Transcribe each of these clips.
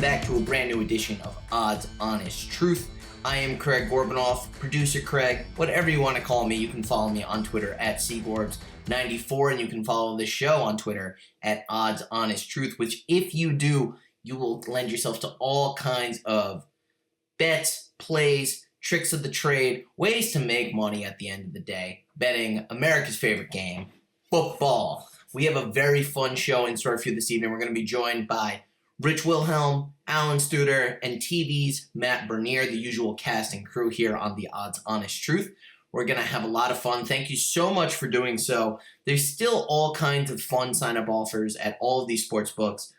back to a brand new edition of Odds Honest Truth. I am Craig Gorbanoff, producer Craig, whatever you want to call me. You can follow me on Twitter at cgorbs94, and you can follow the show on Twitter at Odds Honest Truth, which if you do, you will lend yourself to all kinds of bets, plays, tricks of the trade, ways to make money at the end of the day, betting America's favorite game, football. We have a very fun show in store for you this evening. We're going to be joined by Rich Wilhelm, Alan Studer, and TV's Matt Bernier, the usual cast and crew here on the Odds Honest Truth. We're going to have a lot of fun. Thank you so much for doing so. There's still all kinds of fun sign-up offers at all of these sports books.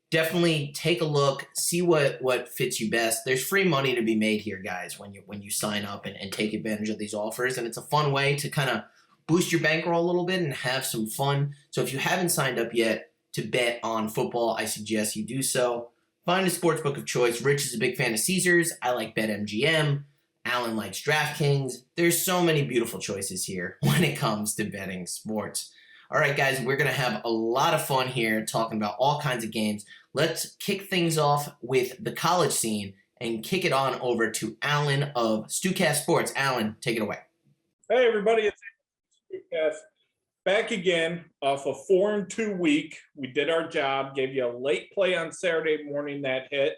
Definitely take a look, see what fits you best. There's free money to be made here, guys, when you sign up and take advantage of these offers. And it's a fun way to kind of boost your bankroll a little bit and have some fun. So if you haven't signed up yet to bet on football, I suggest you do so. Find a sportsbook of choice. Rich is a big fan of Caesars. I like BetMGM. Alan likes DraftKings. There's so many beautiful choices here when it comes to betting sports. All right, guys, we're going to have a lot of fun here talking about all kinds of games. Let's kick things off with the college scene and kick it on over to Alan of StuCast Sports. Alan, take it away. Hey, everybody. It's StuCast. Back again off a 4-2 week. We did our job, gave you a late play on Saturday morning that hit.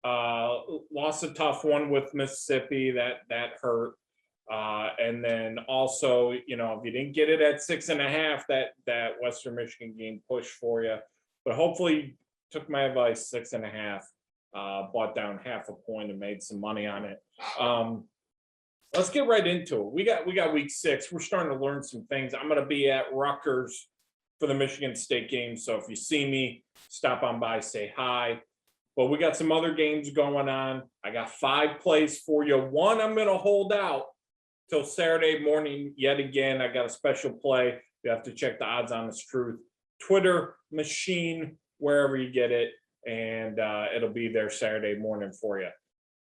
Lost a tough one with Mississippi. That hurt. And then also, if you didn't get it at 6.5, that Western Michigan game pushed for you. But hopefully took my advice, 6.5, bought down half a point and made some money on it. Let's get right into it. We got week 6. We're starting to learn some things. I'm going to be at Rutgers for the Michigan State game. So if you see me, stop on by, say hi. But we got some other games going on. I got 5 plays for you. One I'm going to hold out till Saturday morning yet again. I got a special play. You have to check the Odds Honest Truth Twitter machine, wherever you get it, and it'll be there Saturday morning for you.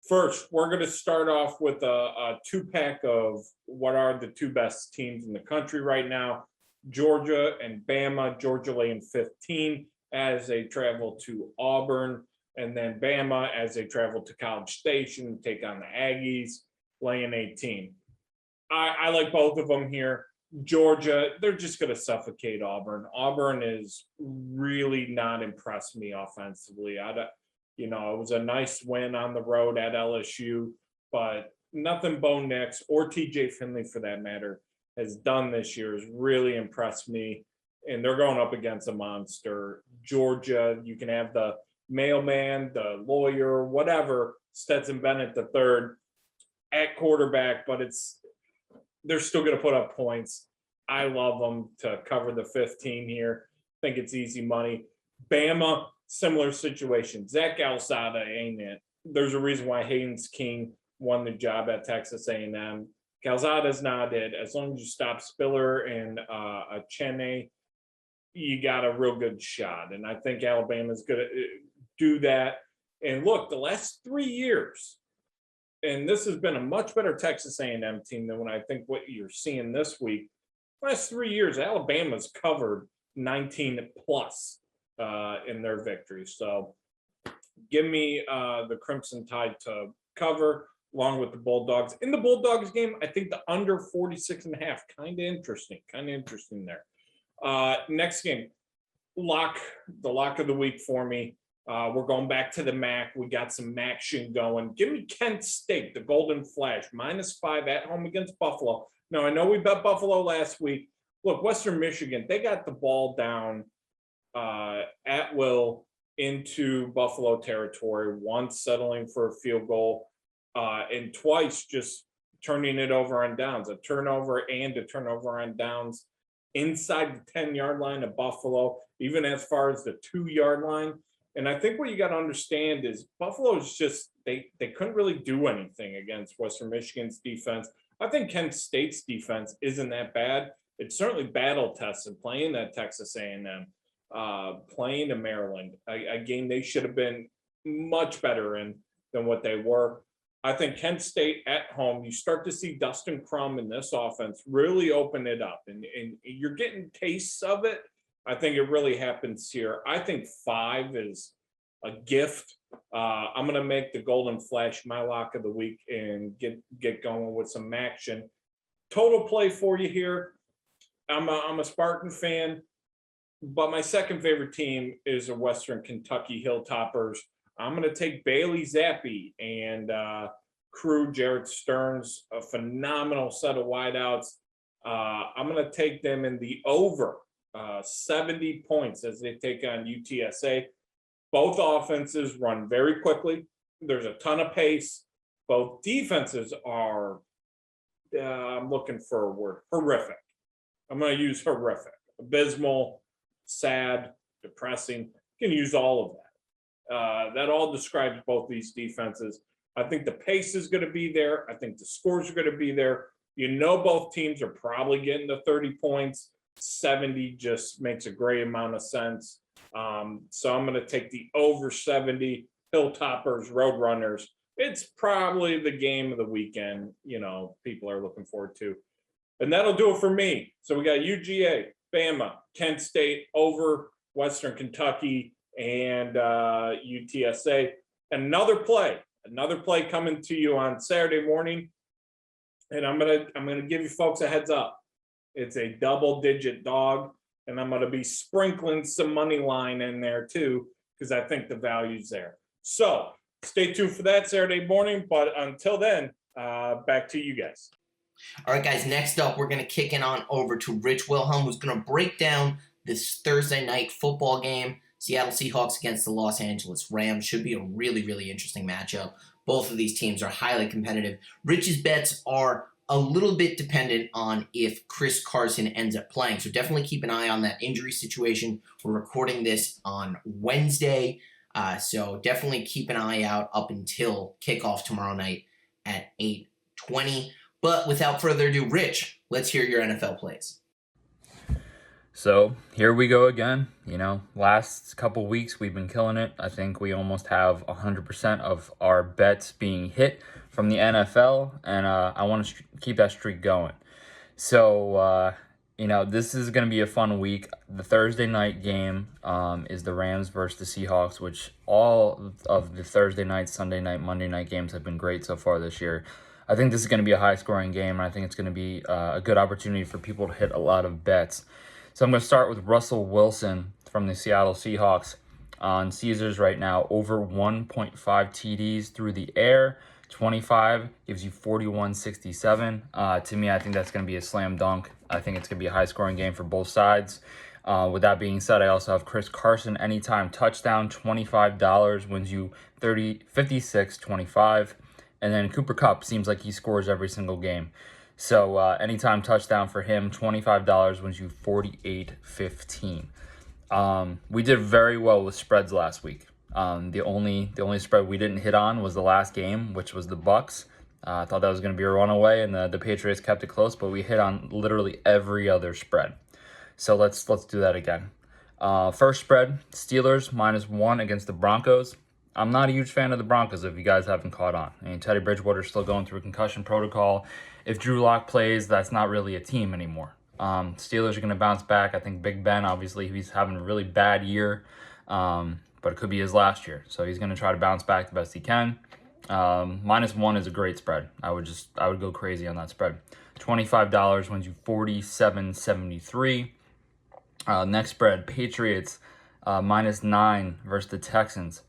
First, we're going to start off with a 2-pack of what are the 2 best teams in the country right now, Georgia and Bama. Georgia laying 15 as they travel to Auburn, and then Bama as they travel to College Station, take on the Aggies, laying 18. I like both of them here. Georgia, they're just going to suffocate Auburn. Auburn is really not impressed me offensively. It was a nice win on the road at LSU, but nothing Bo Nix or TJ Finley, for that matter, has done this year has really impressed me. And they're going up against a monster. Georgia, you can have the mailman, the lawyer, whatever, Stetson Bennett III at quarterback, but they're still going to put up points. I love them to cover the 15 here. I think it's easy money. Bama, similar situation. Zach Calzada ain't it. There's a reason why Haynes King won the job at Texas A&M. Calzada's not it. As long as you stop Spiller and Achene, you got a real good shot. And I think Alabama's going to do that. And look, the last 3 years, and this has been a much better Texas A&M team than I think what you're seeing this week. Last 3 years, Alabama's covered 19 plus in their victories. So give me the Crimson Tide to cover along with the Bulldogs. In the Bulldogs game, I think the under 46.5, kind of interesting there. Next game, the lock of the week for me. We're going back to the MAC. We got some action going. Give me Kent State, the Golden Flash, -5 at home against Buffalo. Now, I know we bet Buffalo last week. Look, Western Michigan, they got the ball down at will into Buffalo territory, once settling for a field goal, and twice just turning it over on downs, a turnover and a turnover on downs inside the 10-yard line of Buffalo, even as far as the 2-yard line. And I think what you got to understand is Buffalo is just, they couldn't really do anything against Western Michigan's defense. I think Kent State's defense isn't that bad. It's certainly battle tested playing at Texas A&M, playing to Maryland, a game they should have been much better in than what they were. I think Kent State at home, you start to see Dustin Crum in this offense really open it up, and you're getting tastes of it. I think it really happens here. I think 5 is a gift I'm going to make the Golden Flash my lock of the week and get going with some action. Total play for you here. I'm a Spartan fan, but my second favorite team is the Western Kentucky Hilltoppers. I'm going to take Bailey Zappi and crew Jared Stearns, a phenomenal set of wideouts. I'm going to take them in the over 70 points as they take on UTSA. Both offenses run very quickly. There's a ton of pace. Both defenses are, I'm looking for a word, horrific. I'm going to use horrific, abysmal, sad, depressing. You can use all of that. That all describes both these defenses. I think the pace is going to be there. I think the scores are going to be there. You know, both teams are probably getting to 30 points. 70 just makes a great amount of sense. So I'm going to take the over 70 Hilltoppers, Roadrunners. It's probably the game of the weekend, you know, people are looking forward to. And that'll do it for me. So we got UGA, Bama, Kent State over Western Kentucky and UTSA. Another play coming to you on Saturday morning. And I'm gonna give you folks a heads up. It's a double-digit dog, and I'm gonna be sprinkling some money line in there too, because I think the value's there. So stay tuned for that Saturday morning. But until then, back to you guys. All right, guys, next up, we're going to kick it on over to Rich Wilhelm, who's going to break down this Thursday night football game. Seattle Seahawks against the Los Angeles Rams. Should be a really, really interesting matchup. Both of these teams are highly competitive. Rich's bets are a little bit dependent on if Chris Carson ends up playing. So definitely keep an eye on that injury situation. We're recording this on Wednesday. So definitely keep an eye out up until kickoff tomorrow night at 8:20. But without further ado, Rich, let's hear your NFL plays. So here we go again. You know, last couple weeks we've been killing it. I think we almost have 100% of our bets being hit from the NFL, and I want to keep that streak going. So, you know, this is going to be a fun week. The Thursday night game is the Rams versus the Seahawks, which all of the Thursday night, Sunday night, Monday night games have been great so far this year. I think this is going to be a high-scoring game, and I think it's going to be a good opportunity for people to hit a lot of bets. So I'm going to start with Russell Wilson from the Seattle Seahawks on Caesars right now. Over 1.5 TDs through the air. 25 gives you 41.67. To me, I think that's going to be a slam dunk. I think it's going to be a high-scoring game for both sides. With that being said, I also have Chris Carson anytime touchdown. $25 wins you 56.25. And then Cooper Kupp seems like he scores every single game. So anytime touchdown for him, $25 wins you 48.15. We did very well with spreads last week. The only spread we didn't hit on was the last game, which was the Bucks. I thought that was going to be a runaway, and the Patriots kept it close, but we hit on literally every other spread. So let's do that again. First spread, Steelers -1 against the Broncos. I'm not a huge fan of the Broncos, if you guys haven't caught on. I mean, Teddy Bridgewater's still going through a concussion protocol. If Drew Lock plays, that's not really a team anymore. Steelers are going to bounce back. I think Big Ben, obviously, he's having a really bad year, but it could be his last year. So he's going to try to bounce back the best he can. -1 is a great spread. I would go crazy on that spread. $25 wins you 47.73. Next spread, Patriots -9 versus the Texans.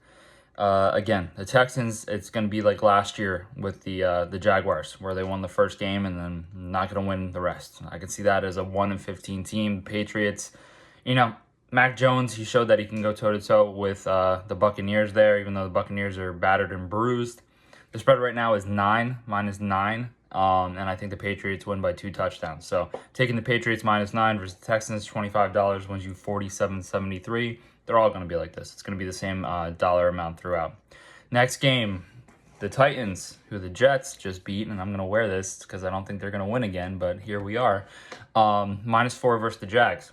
Again, the Texans, it's going to be like last year with the Jaguars, where they won the first game and then not going to win the rest. I can see that as a 1-15 team. Patriots, you know, Mac Jones, he showed that he can go toe-to-toe with the Buccaneers there, even though the Buccaneers are battered and bruised. The spread right now is -9, and I think the Patriots win by 2 touchdowns. So taking the Patriots -9 versus the Texans, $25 wins you 47.73. They're all going to be like this. It's going to be the same dollar amount throughout. Next game, the Titans, who the Jets just beat, and I'm going to wear this because I don't think they're going to win again, but here we are. -4 versus the Jags.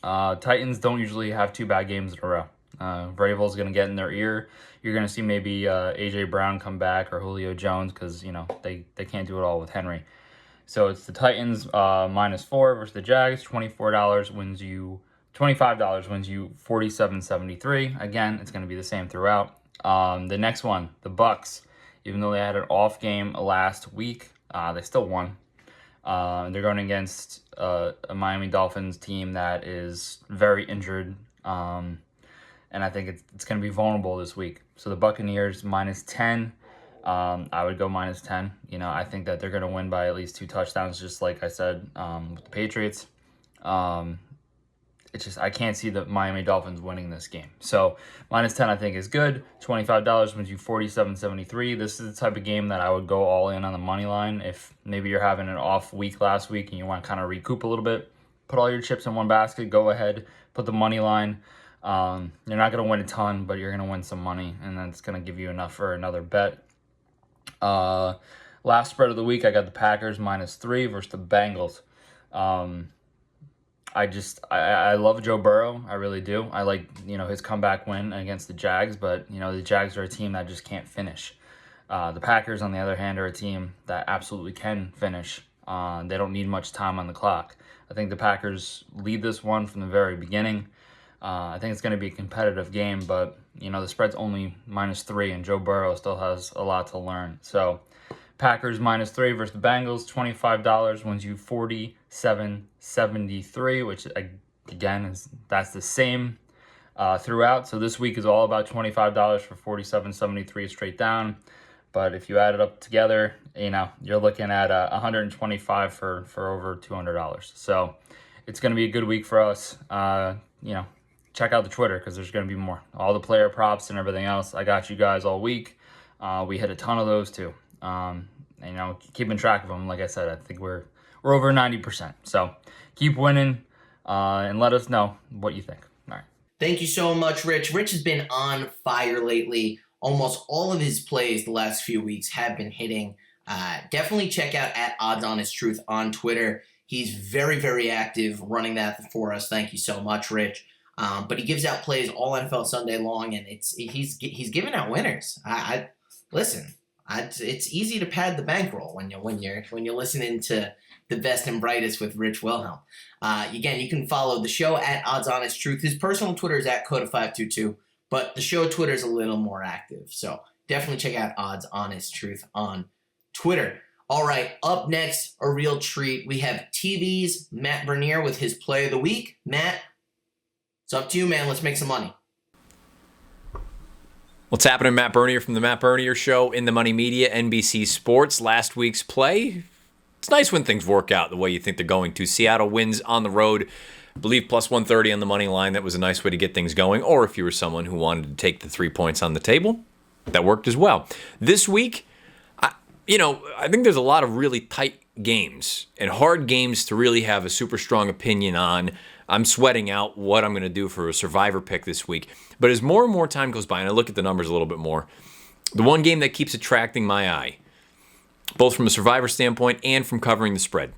Titans don't usually have 2 bad games in a row. Vrabel's going to get in their ear. You're going to see maybe A.J. Brown come back or Julio Jones because, you know, they can't do it all with Henry. So it's the Titans -4 versus the Jags. $25 wins you 47.73. Again, it's going to be the same throughout. The next one, the Bucks. Even though they had an off game last week, they still won. They're going against a Miami Dolphins team that is very injured, and I think it's going to be vulnerable this week. So the Buccaneers -10. I would go -10. I think that they're going to win by at least 2 touchdowns, just like I said with the Patriots. It's just I can't see the Miami Dolphins winning this game. So -10 I think is good. $25 wins you $47.73. This is the type of game that I would go all in on the money line. If maybe you're having an off week last week and you want to kind of recoup a little bit, put all your chips in one basket, go ahead, put the money line. You're not going to win a ton, but you're going to win some money, and that's going to give you enough for another bet. Last spread of the week, I got the Packers -3 versus the Bengals. I love Joe Burrow. I really do. I like, his comeback win against the Jags, but, the Jags are a team that just can't finish. The Packers, on the other hand, are a team that absolutely can finish. They don't need much time on the clock. I think the Packers lead this one from the very beginning. I think it's going to be a competitive game, but, the spread's only -3, and Joe Burrow still has a lot to learn. So, Packers -3 versus the Bengals, $25 wins you $47.73, which again that's the same throughout. So this week is all about $25 for $47.73 straight down. But if you add it up together, you're looking at $125 for over $200. So it's going to be a good week for us. Check out the Twitter because there's going to be more. All the player props and everything else. I got you guys all week. We hit a ton of those too. Keeping track of them, like I said, I think we're over 90%. So keep winning and let us know what you think. All right. Thank you so much, Rich. Rich has been on fire lately. Almost all of his plays the last few weeks have been hitting. Definitely check out @OddsHonestTruth on Twitter. He's very, very active running that for us. Thank you so much, Rich. But he gives out plays all NFL Sunday long, and he's giving out winners. Listen. It's easy to pad the bankroll when you're listening to the best and brightest with Rich Wilhelm. Again, you can follow the show @OddsHonestTruth. His personal Twitter is @Coda522, but the show Twitter is a little more active. So definitely check out @OddsHonestTruth on Twitter. All right, up next, a real treat. We have TV's Matt Bernier with his play of the week. Matt, it's up to you, man. Let's make some money. What's happening? Matt Bernier from the Matt Bernier Show in the Money Media, NBC Sports. Last week's play. It's nice when things work out the way you think they're going to. Seattle wins on the road. I believe +130 on the money line. That was a nice way to get things going. Or if you were someone who wanted to take the 3 points on the table, that worked as well. This week, I think there's a lot of really tight games and hard games to really have a super strong opinion on. I'm sweating out what I'm going to do for a survivor pick this week. But as more and more time goes by, and I look at the numbers a little bit more, the one game that keeps attracting my eye, both from a survivor standpoint and from covering the spread,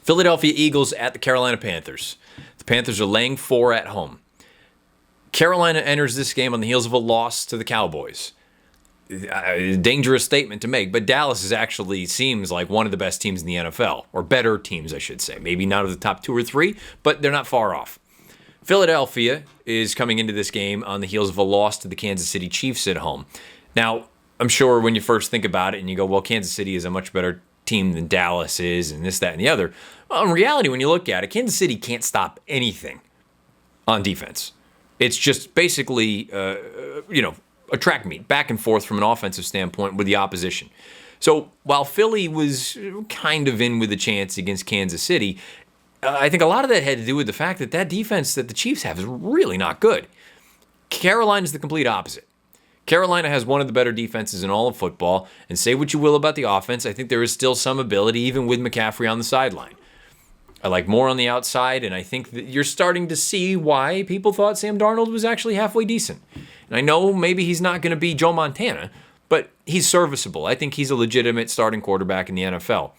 Philadelphia Eagles at the Carolina Panthers. The Panthers are laying 4 at home. Carolina enters this game on the heels of a loss to the Cowboys. A dangerous statement to make, but Dallas actually seems like one of the best teams in the NFL, or better teams, I should say. Maybe not of the top 2 or 3, but they're not far off. Philadelphia is coming into this game on the heels of a loss to the Kansas City Chiefs at home. Now, I'm sure when you first think about it and you go, well, Kansas City is a much better team than Dallas is, and this, that, and the other. Well, in reality, when you look at it, Kansas City can't stop anything on defense. It's just basically, a track meet, back and forth from an offensive standpoint with the opposition. So while Philly was kind of in with a chance against Kansas City, I think a lot of that had to do with the fact that defense that the Chiefs have is really not good. Carolina's the complete opposite. Carolina has one of the better defenses in all of football, and say what you will about the offense, I think there is still some ability even with McCaffrey on the sideline. I like more on the outside, and I think that you're starting to see why people thought Sam Darnold was actually halfway decent. And I know maybe he's not going to be Joe Montana, but he's serviceable. I think he's a legitimate starting quarterback in the NFL.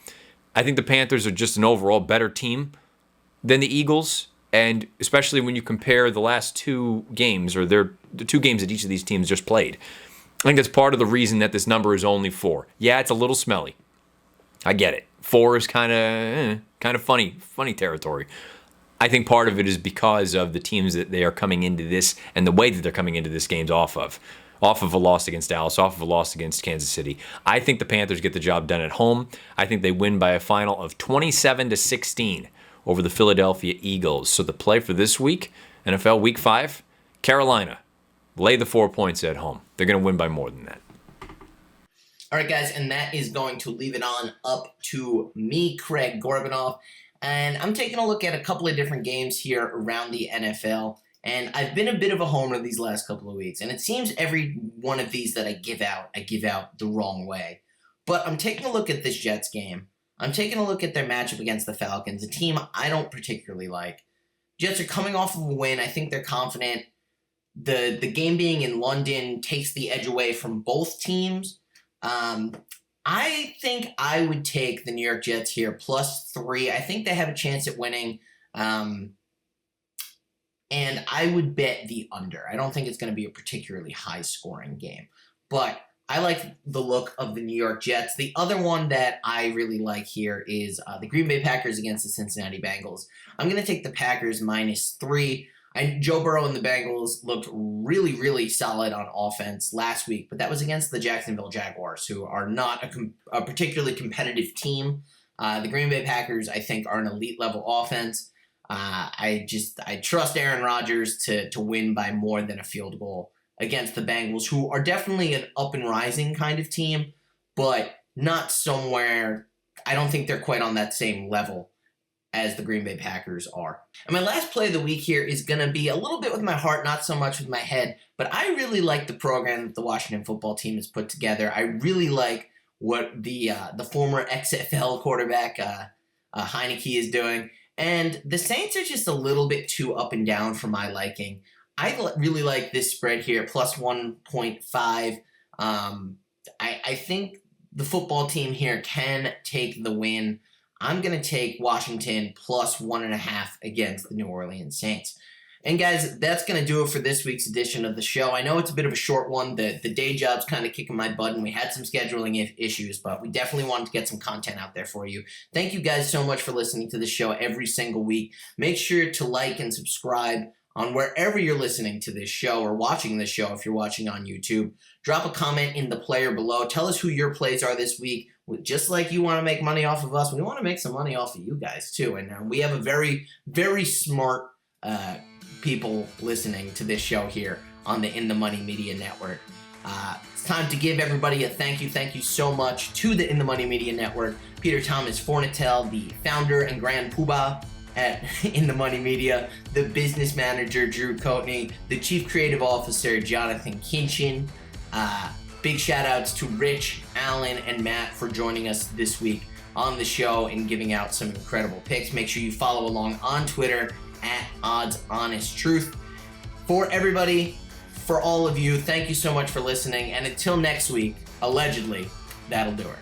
I think the Panthers are just an overall better team than the Eagles, and especially when you compare the last 2 games, or the 2 games that each of these teams just played. I think that's part of the reason that this number is only 4. Yeah, it's a little smelly. I get it. 4 is kind of funny territory. I think part of it is because of the teams that they are coming into this and the way that they're coming into this games off of. off of a loss against Dallas, off of a loss against Kansas City. I think the Panthers get the job done at home. I think they win by a final of 27-16 over the Philadelphia Eagles. So the play for this week, NFL Week 5, Carolina, lay the 4 points at home. They're going to win by more than that. All right, guys, and that is going to leave it on up to me, Craig Gorbanoff. And I'm taking a look at a couple of different games here around the NFL. And I've been a bit of a homer these last couple of weeks. And it seems every one of these that I give out the wrong way. But I'm taking a look at this Jets game. I'm taking a look at their matchup against the Falcons, a team I don't particularly like. Jets are coming off of a win. I think they're confident. The game being in London takes the edge away from both teams. I think I would take the New York Jets here +3. I think they have a chance at winning. And I would bet the under. I don't think it's going to be a particularly high-scoring game. But I like the look of the New York Jets. The other one that I really like here is the Green Bay Packers against the Cincinnati Bengals. I'm going to take the Packers -3. Joe Burrow and the Bengals looked really, really solid on offense last week, but that was against the Jacksonville Jaguars, who are not a particularly competitive team. The Green Bay Packers, I think, are an elite-level offense. I trust Aaron Rodgers to win by more than a field goal against the Bengals, who are definitely an up-and-rising kind of team, but not somewhere. I don't think they're quite on that same level as the Green Bay Packers are. And my last play of the week here is going to be a little bit with my heart, not so much with my head, but I really like the program that the Washington football team has put together. I really like what the former XFL quarterback Heineke is doing. And the Saints are just a little bit too up and down for my liking. I really like this spread here, +1.5. I think the football team here can take the win. I'm going to take Washington +1.5 against the New Orleans Saints. And guys, that's going to do it for this week's edition of the show. I know it's a bit of a short one. The day job's kind of kicking my butt, and we had some scheduling issues, but we definitely wanted to get some content out there for you. Thank you guys so much for listening to the show every single week. Make sure to like and subscribe on wherever you're listening to this show or watching this show if you're watching on YouTube. Drop a comment in the player below. Tell us who your plays are this week. Just like you want to make money off of us, we want to make some money off of you guys too. And we have a very, very smart people listening to this show here on the In the Money Media Network. It's time to give everybody a thank you. Thank you so much to the In the Money Media Network. Peter Thomas Fornatel, the founder and grand poobah at In the Money Media, the business manager, Drew Coatney, the chief creative officer, Jonathan Kinchin. Big shout outs to Rich, Alan, and Matt for joining us this week on the show and giving out some incredible picks. Make sure you follow along on Twitter at OddsHonestTruth. For everybody, for all of you, thank you so much for listening. And until next week, allegedly, that'll do it.